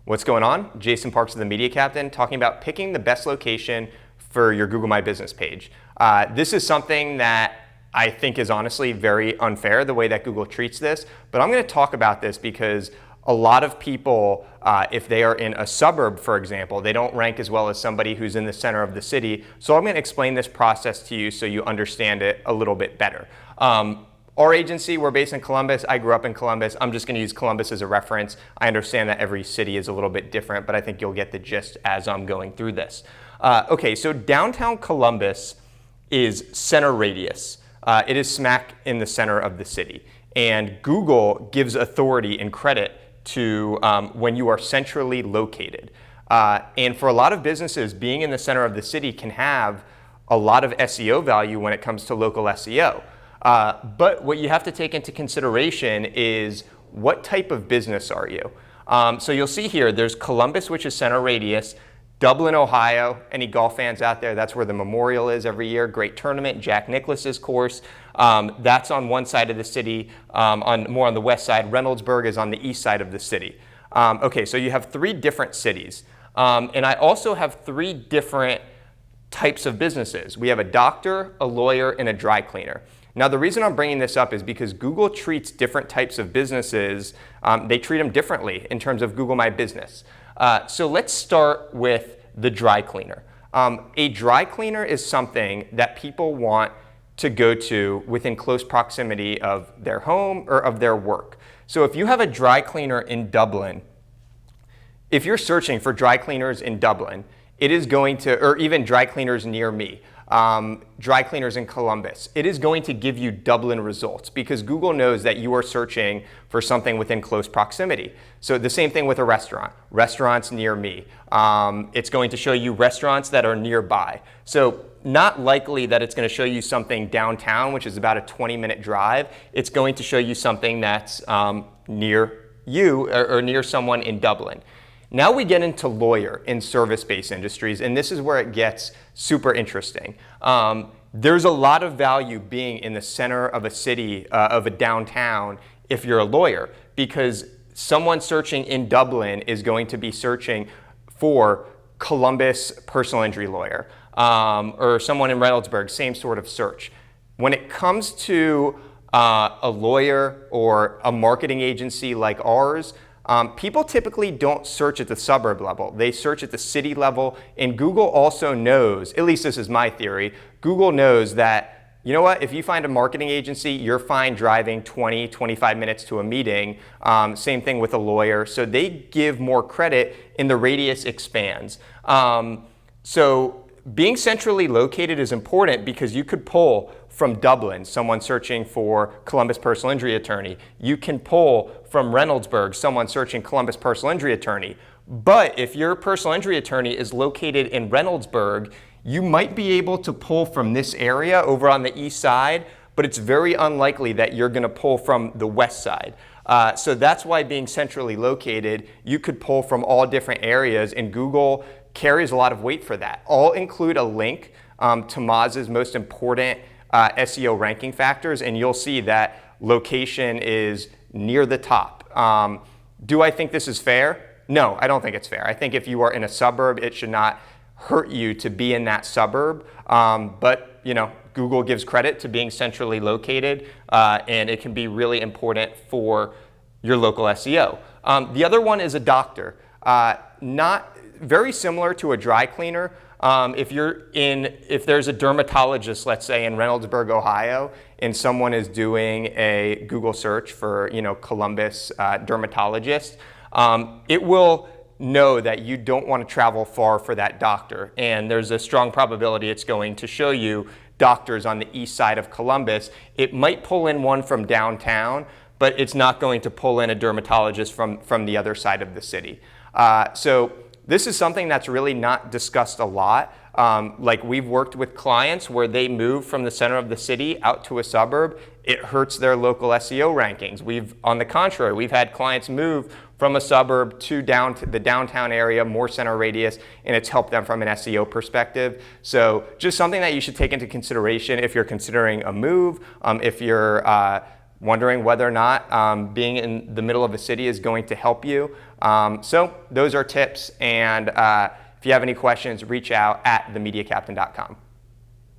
What's going on? Jason Parks, the Media Captain, talking about picking the best location for your Google My Business page. This is something that I think is honestly very unfair, the way that Google treats this, but I'm going to talk about this because a lot of people, if they are in a suburb, for example, they don't rank as well as somebody who's in the center of the city. So I'm going to explain this process to you so you understand it a little bit better. Our agency, we're based in Columbus. I grew up in Columbus. I'm just going to use Columbus as a reference. I understand that every city is a little bit different, but I think you'll get the gist as I'm going through this. Okay, so downtown Columbus is center radius. It is smack in the center of the city. And Google gives authority and credit to when you are centrally located. And for a lot of businesses, being in the center of the city can have a lot of SEO value when it comes to local SEO. But what you have to take into consideration is what type of business are you? So you'll see here, there's Columbus, which is center radius, Dublin, Ohio. Any golf fans out there? That's where the Memorial is every year. Great tournament, Jack Nicklaus's course. That's on one side of the city, more on the west side. Reynoldsburg is on the east side of the city. Okay, so you have 3 different cities. And I also have 3 different types of businesses. We have a doctor, a lawyer, and a dry cleaner. Now, the reason I'm bringing this up is because Google treats different types of businesses, they treat them differently in terms of Google My Business. So let's start with the dry cleaner. A dry cleaner is something that people want to go to within close proximity of their home or of their work. So if you have a dry cleaner in Dublin, if you're searching for dry cleaners in Dublin, it is going to, or even dry cleaners near me, dry cleaners in Columbus, it is going to give you Dublin results because Google knows that you are searching for something within close proximity. So the same thing with a restaurant, restaurants near me. It's going to show you restaurants that are nearby. So not likely that it's going to show you something downtown, which is about a 20-minute drive. It's going to show you something that's near you or near someone in Dublin. Now we get into lawyer in service-based industries, and this is where it gets super interesting. There's a lot of value being in the center of a city, of a downtown, if you're a lawyer, because someone searching in Dublin is going to be searching for Columbus personal injury lawyer, or someone in Reynoldsburg, same sort of search. When it comes to a lawyer or a marketing agency like ours, people typically don't search at the suburb level. They search at the city level, and Google also knows, at least this is my theory, Google knows that, you know what, if you find a marketing agency, you're fine driving 20, 25 minutes to a meeting. Same thing with a lawyer. So they give more credit and the radius expands. So being centrally located is important because you could pull from Dublin, someone searching for Columbus personal injury attorney. You can pull from Reynoldsburg, someone searching Columbus personal injury attorney. But if your personal injury attorney is located in Reynoldsburg, you might be able to pull from this area over on the east side, but it's very unlikely that you're going to pull from the west side. So that's why being centrally located, you could pull from all different areas, and Google carries a lot of weight for that. I'll include a link to Moz's most important SEO ranking factors, and you'll see that location is near the top. Do I think this is fair? No, I don't think it's fair. I think if you are in a suburb, it should not hurt you to be in that suburb. But you know, Google gives credit to being centrally located, and it can be really important for your local SEO. The other one is a doctor. Not very similar to a dry cleaner. If there's a dermatologist, let's say in Reynoldsburg, Ohio, and someone is doing a Google search for, Columbus dermatologist, it will know that you don't want to travel far for that doctor. And there's a strong probability it's going to show you doctors on the east side of Columbus. It might pull in one from downtown, but it's not going to pull in a dermatologist from the other side of the city. So this is something that's really not discussed a lot. Like we've worked with clients where they move from the center of the city out to a suburb. It hurts their local SEO rankings. On the contrary, we've had clients move from a suburb to the downtown area, more center radius, and it's helped them from an SEO perspective. So just something that you should take into consideration if you're considering a move, if you're wondering whether or not being in the middle of a city is going to help you. So those are tips, and if you have any questions, reach out at themediacaptain.com.